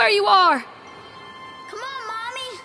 where you are! Come on, Mommy!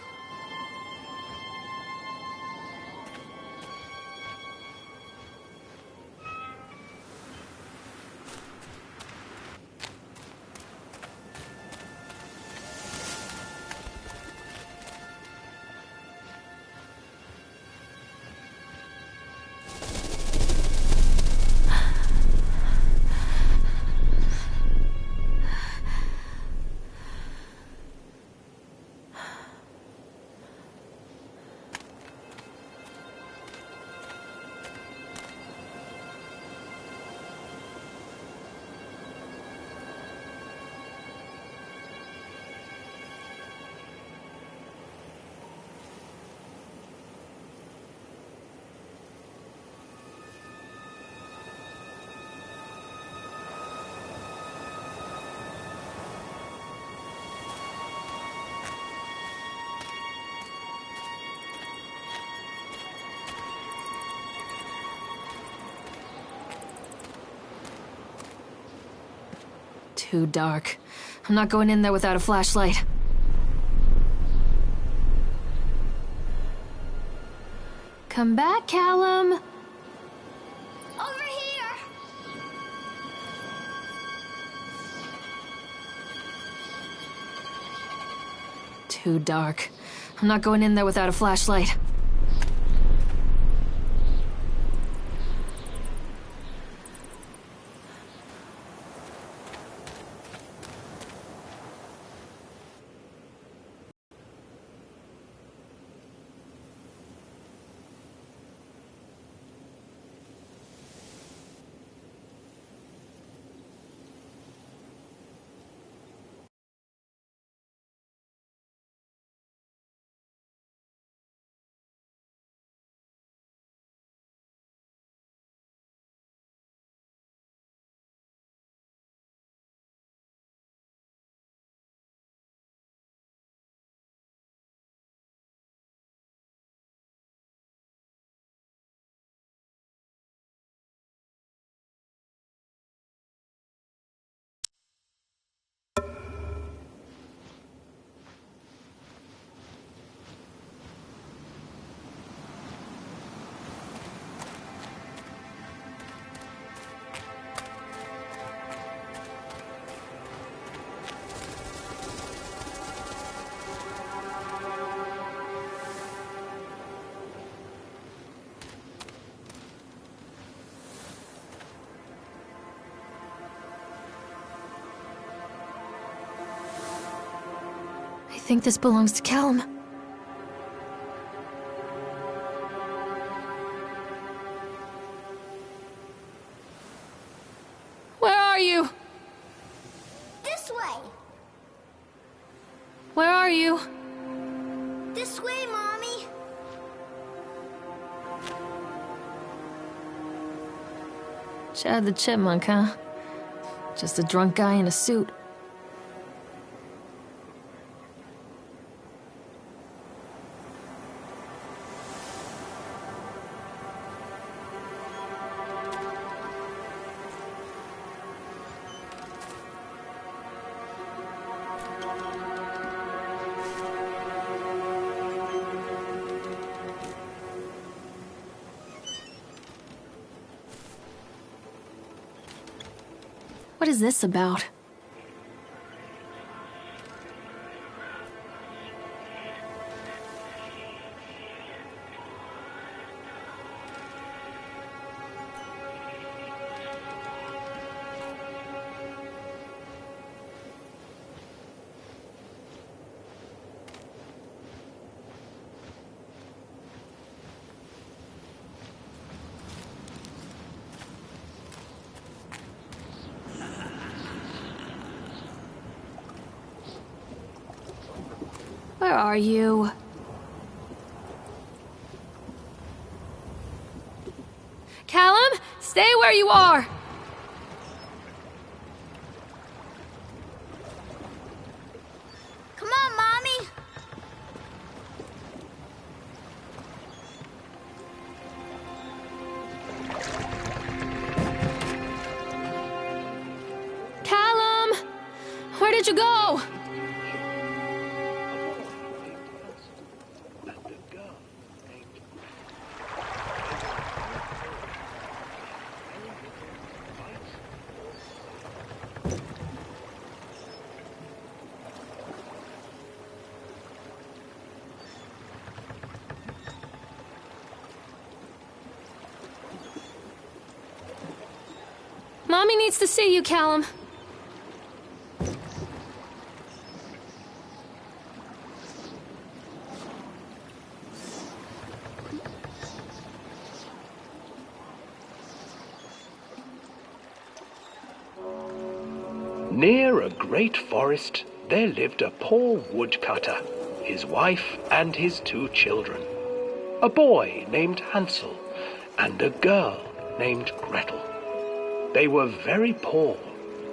Too dark. I'm not going in there without a flashlight. Come back, Callum! Over here! Too dark. I'm not going in there without a flashlight. I think this belongs to Callum. Where are you? This way! Where are you? This way, Mommy! Chad the Chipmunk, huh? Just a drunk guy in a suit. What is this about? Where are you? Callum, stay where you are! Come on, Mommy! Callum! Where did you go? Mommy needs to see you, Callum. Near a great forest, there lived a poor woodcutter, his wife and his 2 children, a boy named Hansel and a girl named Gretel. They were very poor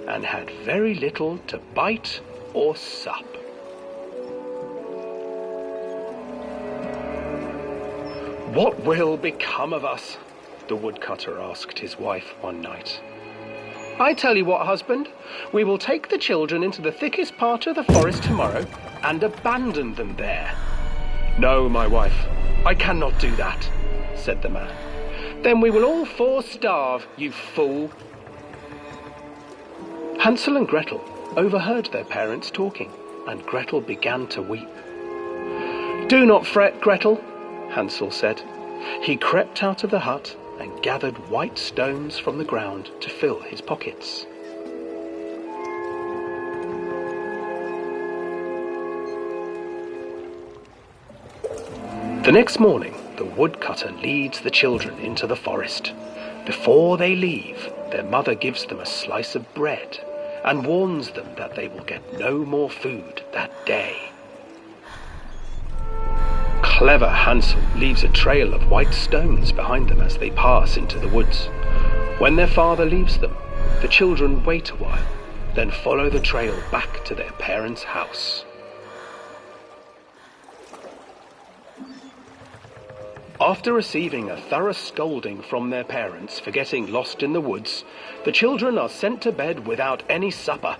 and had very little to bite or sup. "What will become of us?" the woodcutter asked his wife one night. "I tell you what, husband, we will take the children into the thickest part of the forest tomorrow and abandon them there." "No, my wife, I cannot do that," said the man. "Then we will all 4 starve, you fool." Hansel and Gretel overheard their parents talking, and Gretel began to weep. "Do not fret, Gretel," Hansel said. He crept out of the hut and gathered white stones from the ground to fill his pockets. The next morning, the woodcutter leads the children into the forest. Before they leave, their mother gives them a slice of bread and warns them that they will get no more food that day. Clever Hansel leaves a trail of white stones behind them as they pass into the woods. When their father leaves them, the children wait a while, then follow the trail back to their parents' house. After receiving a thorough scolding from their parents for getting lost in the woods, the children are sent to bed without any supper.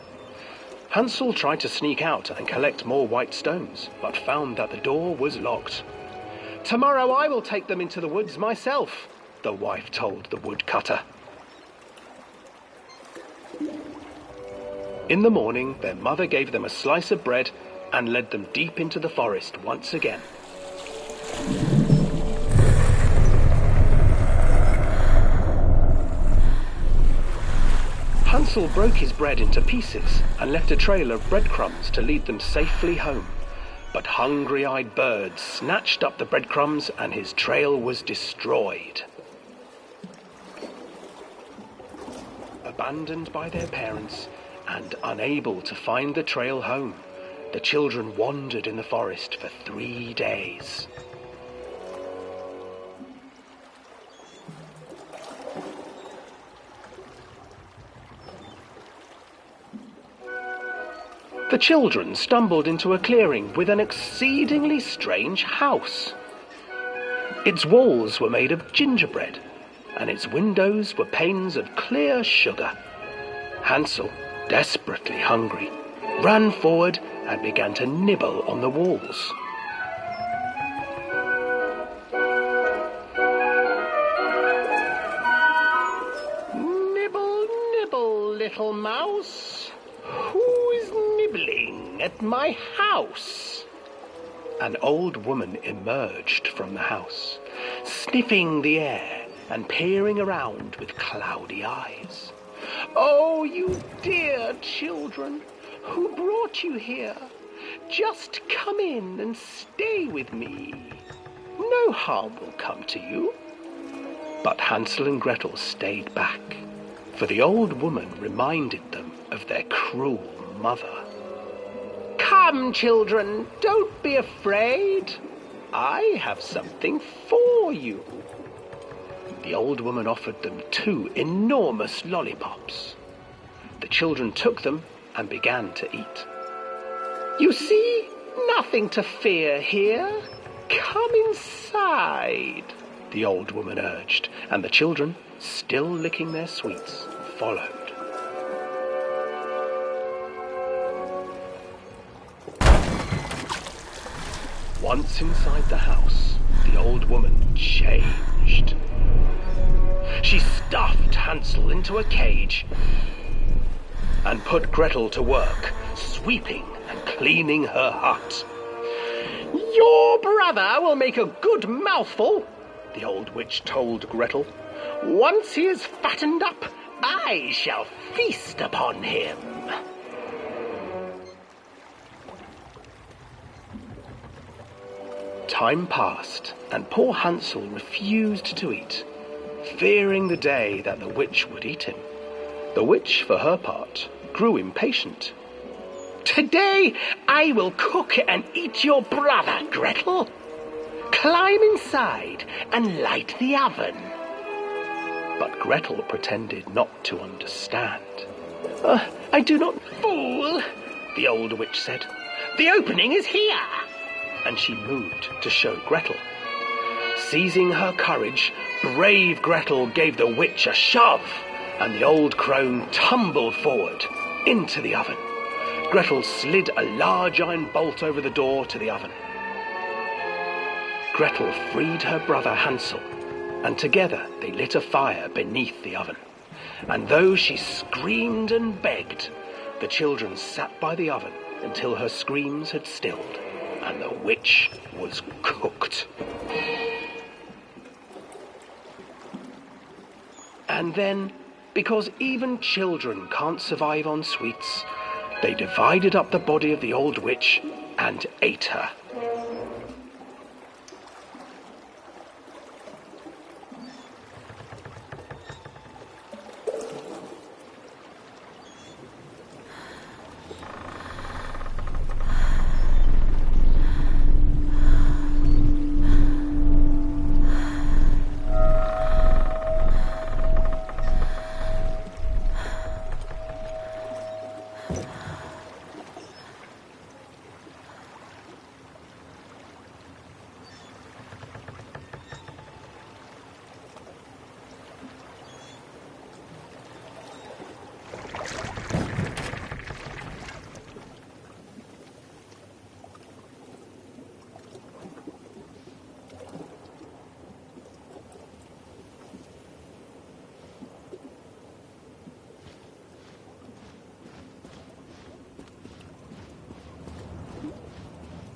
Hansel tried to sneak out and collect more white stones, but found that the door was locked. "Tomorrow I will take them into the woods myself," the wife told the woodcutter. In the morning, their mother gave them a slice of bread and led them deep into the forest once again. Hansel broke his bread into pieces and left a trail of breadcrumbs to lead them safely home. But hungry-eyed birds snatched up the breadcrumbs and his trail was destroyed. Abandoned by their parents and unable to find the trail home, the children wandered in the forest for 3 days. The children stumbled into a clearing with an exceedingly strange house. Its walls were made of gingerbread, and its windows were panes of clear sugar. Hansel, desperately hungry, ran forward and began to nibble on the walls. "Nibble, nibble, little mouse. Who is nibbling at my house?" An old woman emerged from the house, sniffing the air and peering around with cloudy eyes. "Oh, you dear children, who brought you here? Just come in and stay with me. No harm will come to you." But Hansel and Gretel stayed back, for the old woman reminded them of their cruel mother. "Come, children, don't be afraid. I have something for you." The old woman offered them 2 enormous lollipops. The children took them and began to eat. "You see, nothing to fear here. Come inside," the old woman urged, and the children, still licking their sweets, followed. Once inside the house, the old woman changed. She stuffed Hansel into a cage and put Gretel to work, sweeping and cleaning her hut. "Your brother will make a good mouthful," the old witch told Gretel. "Once he is fattened up I shall feast upon him. Time passed, and poor Hansel refused to eat, fearing the day that the witch would eat him. The witch, for her part, grew impatient. "Today I will cook and eat your brother, Gretel. Climb inside and light the oven." But Gretel pretended not to understand. "I do not..." "Fool," the old witch said. "The opening is here." And she moved to show Gretel. Seizing her courage, brave Gretel gave the witch a shove, and the old crone tumbled forward into the oven. Gretel slid a large iron bolt over the door to the oven. Gretel freed her brother Hansel, and together they lit a fire beneath the oven. And though she screamed and begged, the children sat by the oven until her screams had stilled, and the witch was cooked. And then, because even children can't survive on sweets, they divided up the body of the old witch and ate her.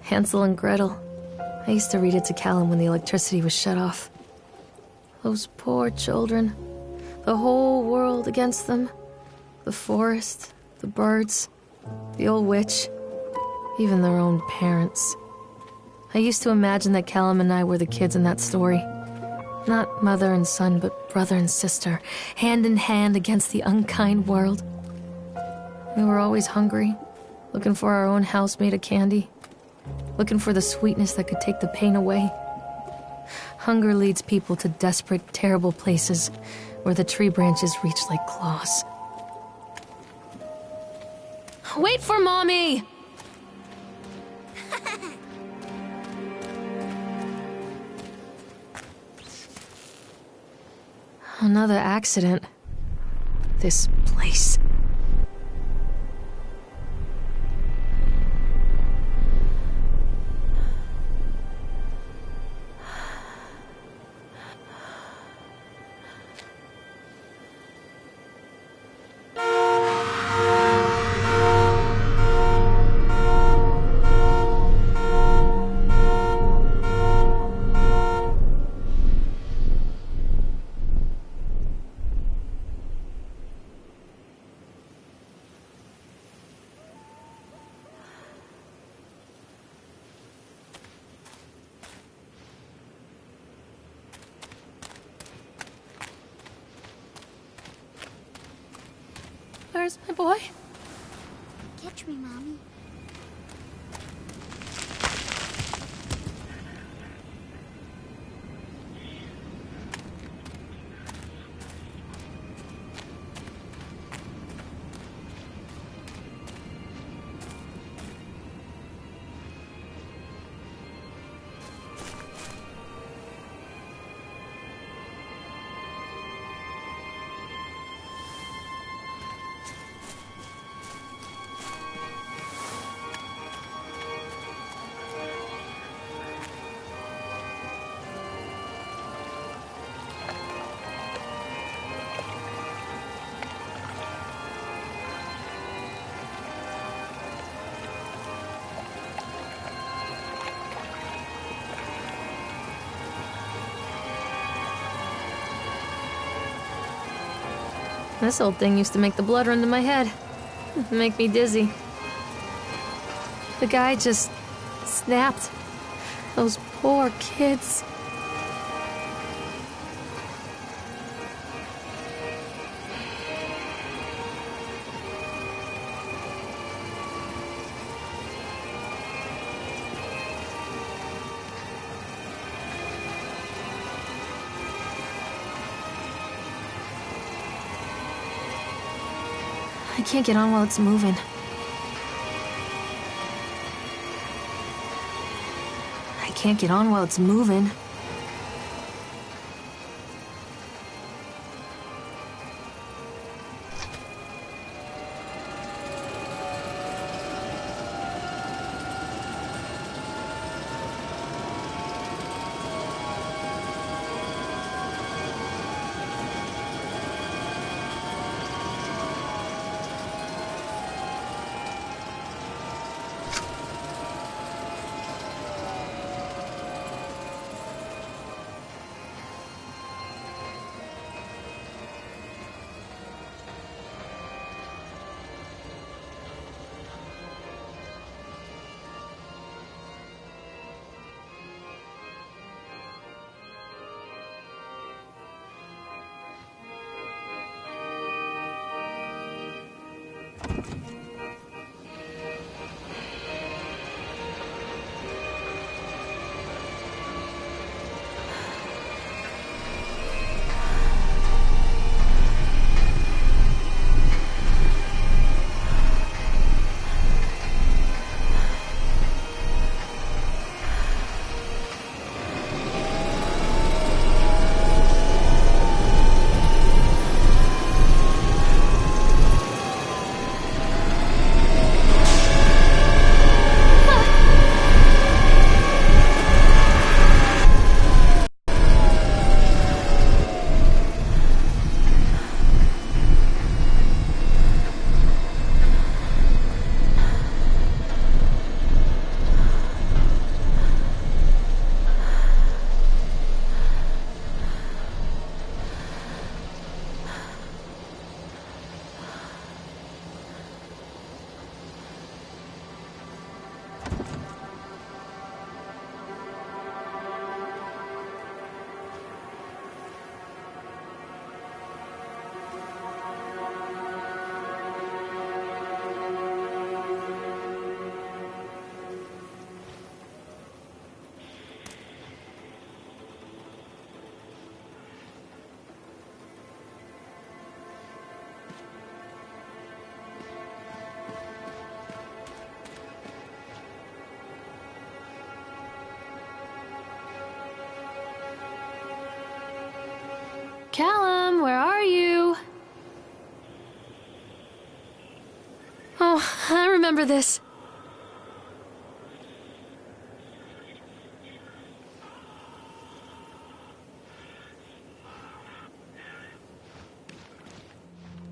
Hansel and Gretel. I used to read it to Callum when the electricity was shut off. Those poor children. The whole world against them. The forest, the birds, the old witch, even their own parents. I used to imagine that Callum and I were the kids in that story. Not mother and son, but brother and sister, hand in hand against the unkind world. We were always hungry, looking for our own house made of candy. Looking for the sweetness that could take the pain away. Hunger leads people to desperate, terrible places where the tree branches reach like claws. Wait for Mommy! Another accident. This place. Where's my boy? Catch me, Mommy. This old thing used to make the blood run to my head. Make me dizzy. The guy just snapped. Those poor kids. I can't get on while it's moving. I can't get on while it's moving. Callum, where are you? Oh, I remember this.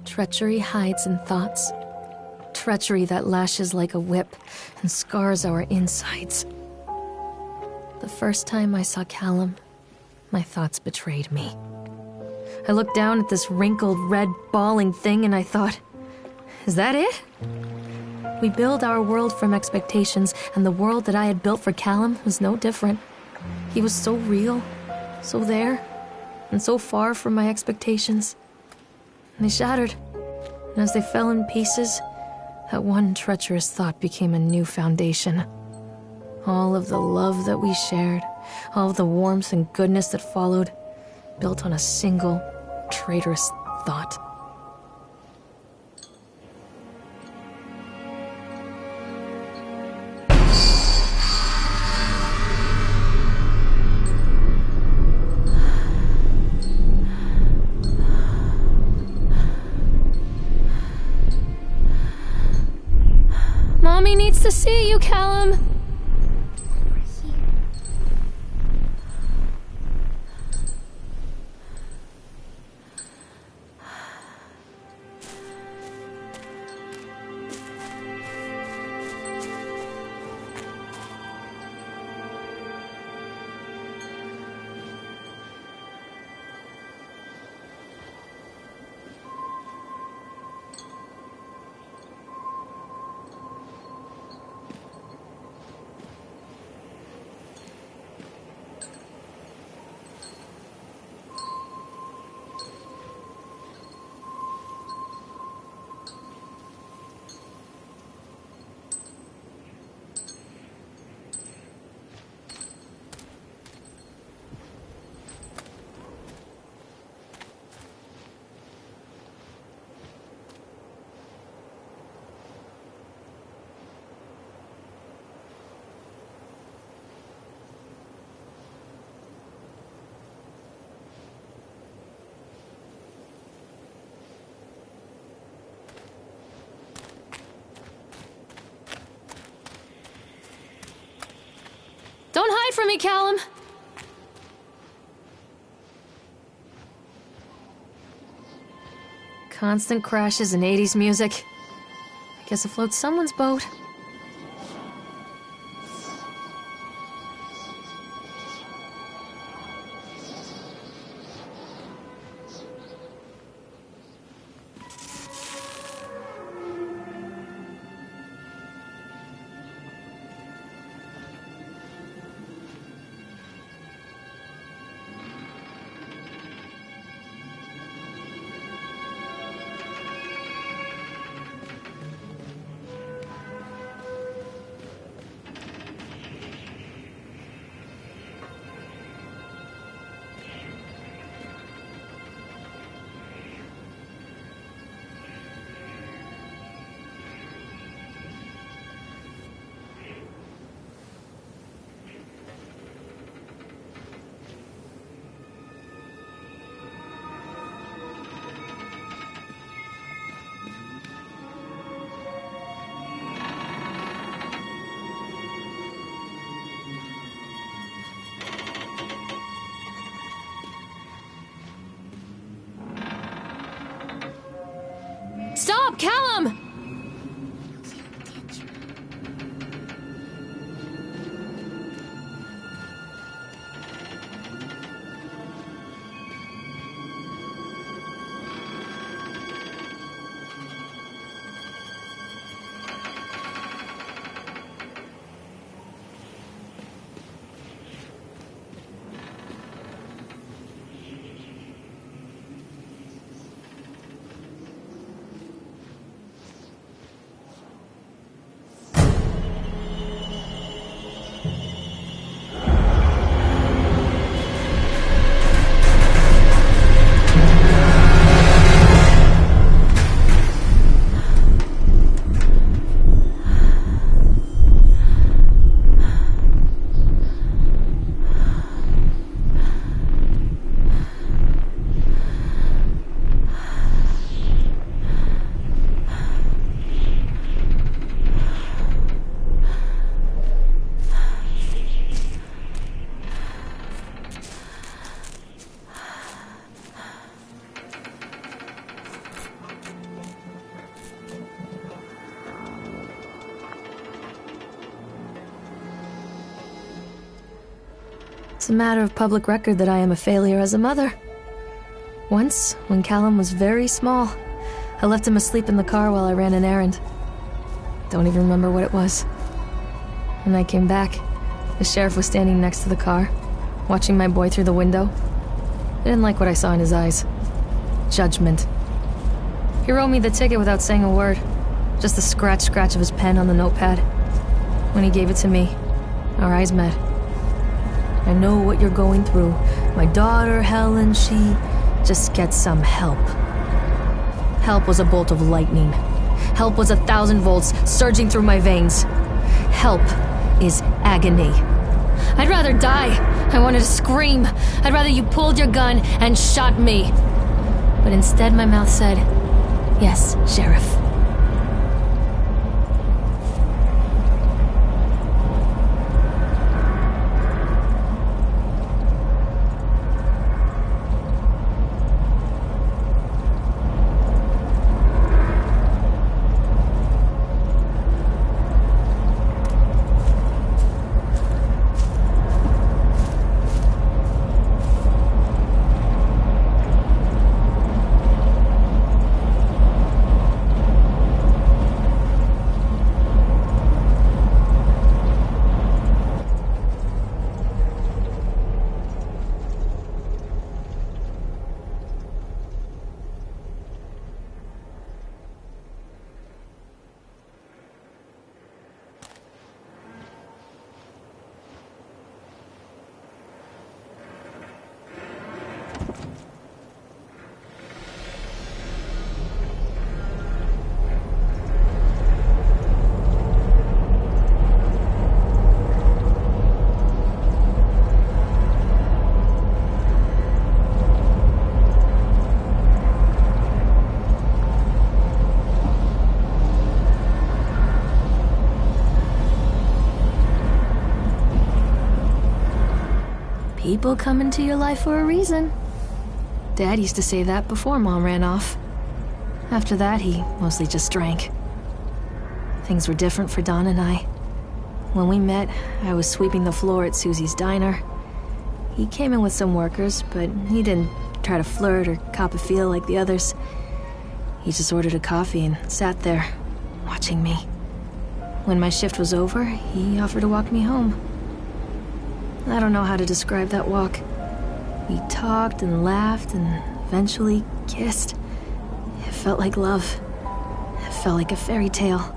Treachery hides in thoughts. Treachery that lashes like a whip and scars our insides. The first time I saw Callum, my thoughts betrayed me. I looked down at this wrinkled, red, bawling thing and I thought, is that it? We build our world from expectations, and the world that I had built for Callum was no different. He was so real, so there, and so far from my expectations. And they shattered, and as they fell in pieces, that one treacherous thought became a new foundation. All of the love that we shared, all of the warmth and goodness that followed, built on a single, traitorous thought. Mommy needs to see you, Callum. Don't hide from me, Callum! Constant crashes and 80s music. I guess it floats someone's boat. Stop, Callum! It's a matter of public record that I am a failure as a mother. Once, when Callum was very small, I left him asleep in the car while I ran an errand. Don't even remember what it was. When I came back, the sheriff was standing next to the car, watching my boy through the window. I didn't like what I saw in his eyes. Judgment. He wrote me the ticket without saying a word, just the scratch of his pen on the notepad. When he gave it to me, our eyes met. I know what you're going through. My daughter, Helen, she just gets some help. Help was a bolt of lightning. Help was 1,000 volts surging through my veins. Help is agony. I'd rather die. I wanted to scream. I'd rather you pulled your gun and shot me. But instead my mouth said, "Yes, Sheriff." People come into your life for a reason. Dad used to say that before Mom ran off. After that, he mostly just drank. Things were different for Don and I. When we met, I was sweeping the floor at Susie's diner. He came in with some workers, but he didn't try to flirt or cop a feel like the others. He just ordered a coffee and sat there, watching me. When my shift was over, he offered to walk me home. I don't know how to describe that walk. We talked and laughed and eventually kissed. It felt like love. It felt like a fairy tale.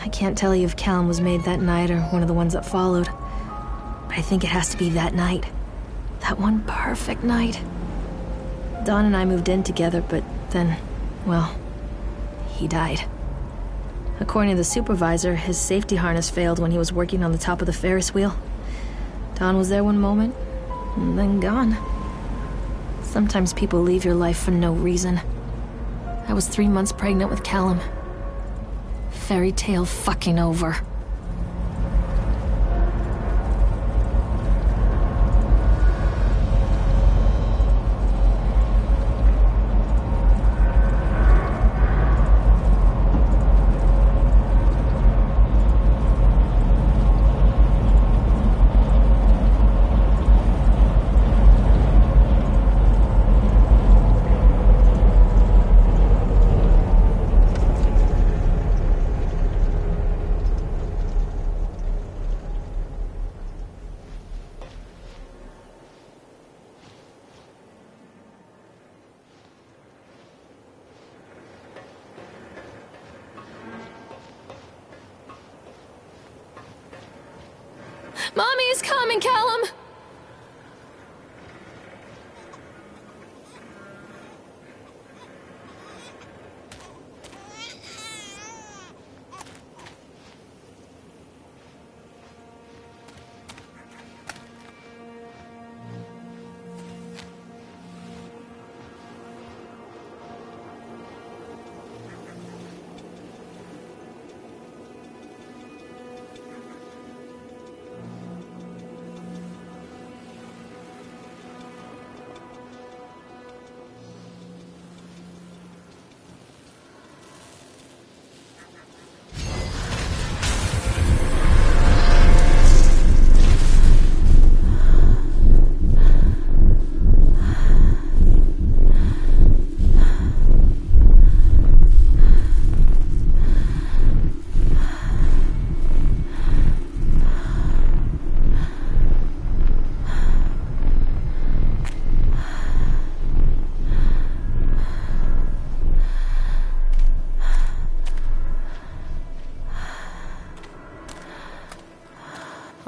I can't tell you if Callum was made that night or one of the ones that followed, but I think it has to be that night. That one perfect night. Don and I moved in together, but then, well, he died. According to the supervisor, his safety harness failed when he was working on the top of the Ferris wheel. Don was there one moment, and then gone. Sometimes people leave your life for no reason. I was 3 months pregnant with Callum. Fairy tale fucking over. Mommy is coming, Callum!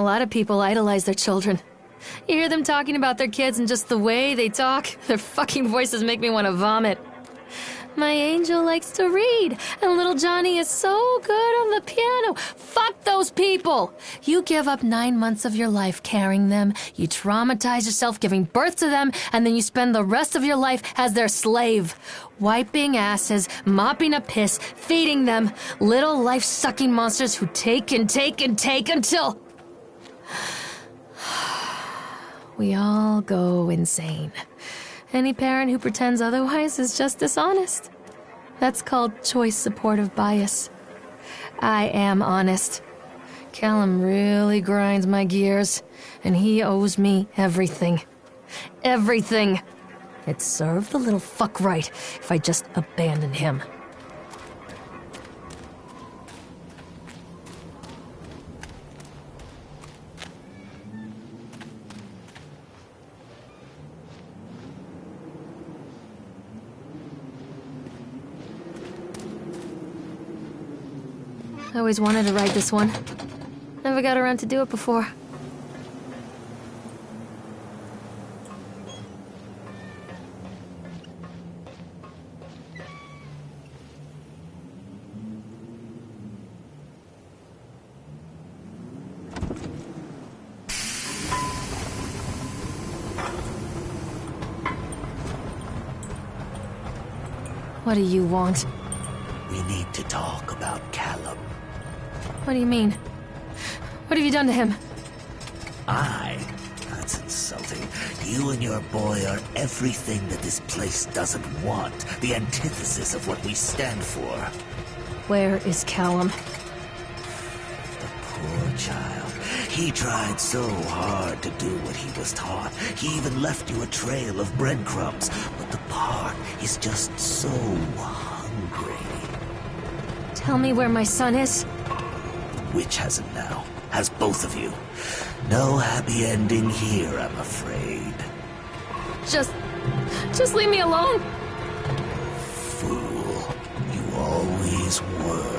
A lot of people idolize their children. You hear them talking about their kids and just the way they talk, their fucking voices make me want to vomit. My angel likes to read, and little Johnny is so good on the piano. Fuck those people! You give up 9 months of your life carrying them, you traumatize yourself giving birth to them, and then you spend the rest of your life as their slave. Wiping asses, mopping up piss, feeding them. Little life-sucking monsters who take and take and take until... we all go insane. Any parent who pretends otherwise is just dishonest. That's called choice supportive bias. I am honest. Callum really grinds my gears, and he owes me everything. Everything. It'd serve the little fuck right if I just abandoned him. I always wanted to ride this one. Never got around to do it before. What do you want? We need to talk about Callum. What do you mean? What have you done to him? That's an You and your boy are everything that this place doesn't want. The antithesis of what we stand for. Where is Callum? The poor child. He tried so hard to do what he was taught. He even left you a trail of breadcrumbs. But the park is just so hungry. Tell me where my son is. The witch has him now. Has both of you. No happy ending here, I'm afraid. Just leave me alone. Fool. You always were.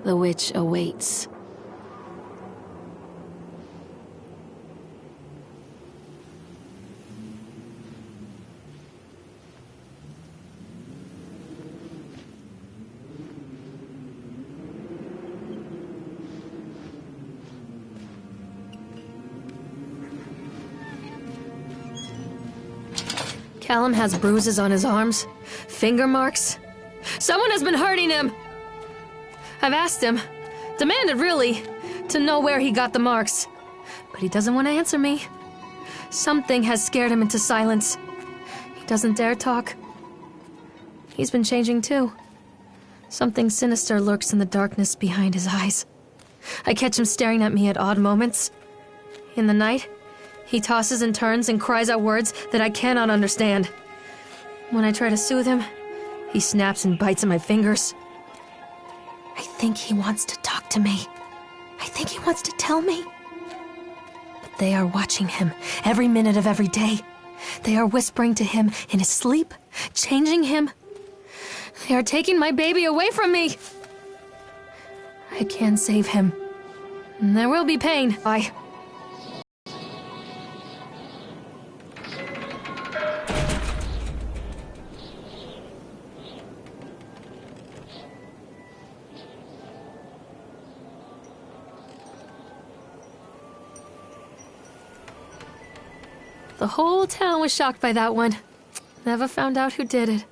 The witch awaits. Callum has bruises on his arms, finger marks. Someone has been hurting him! I've asked him, demanded really, to know where he got the marks. But he doesn't want to answer me. Something has scared him into silence. He doesn't dare talk. He's been changing too. Something sinister lurks in the darkness behind his eyes. I catch him staring at me at odd moments. In the night, he tosses and turns and cries out words that I cannot understand. When I try to soothe him, he snaps and bites at my fingers. I think he wants to talk to me. I think he wants to tell me. But they are watching him every minute of every day. They are whispering to him in his sleep, changing him. They are taking my baby away from me. I can save him. There will be pain. The whole town was shocked by that one. Never found out who did it.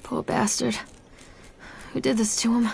Poor bastard. Who did this to him?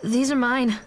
These are mine.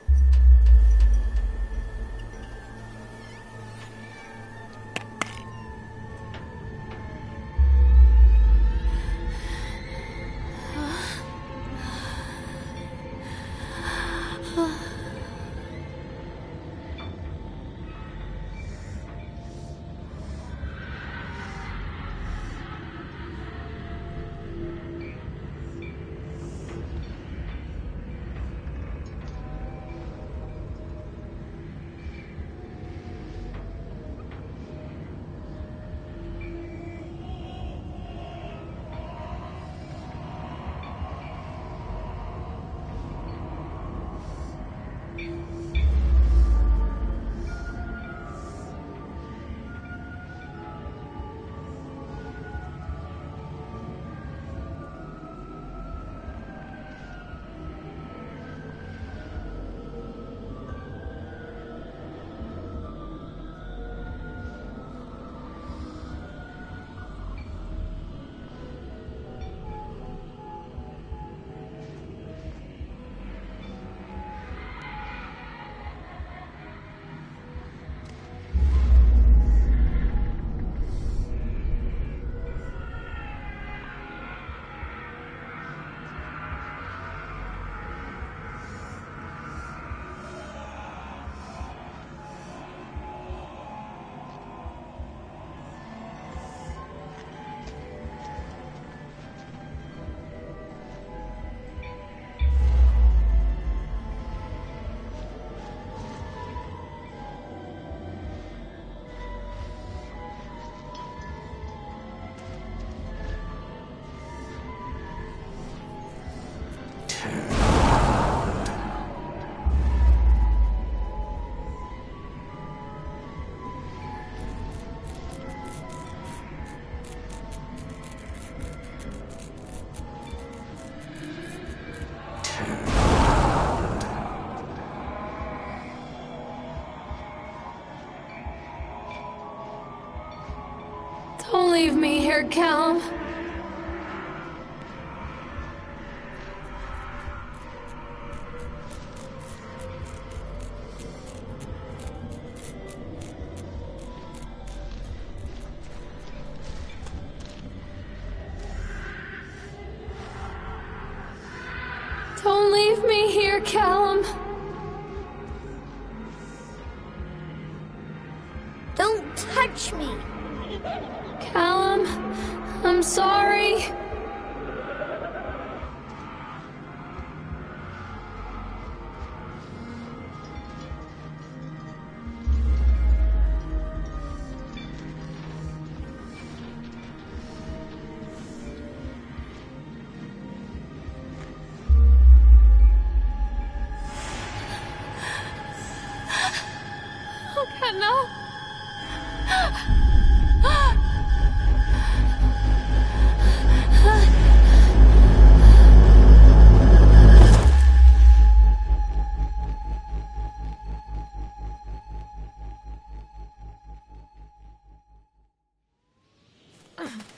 Don't leave me here, Callum. Don't leave me here, Callum. Don't touch me. Callum, I'm sorry. Oh God, no. Ugh.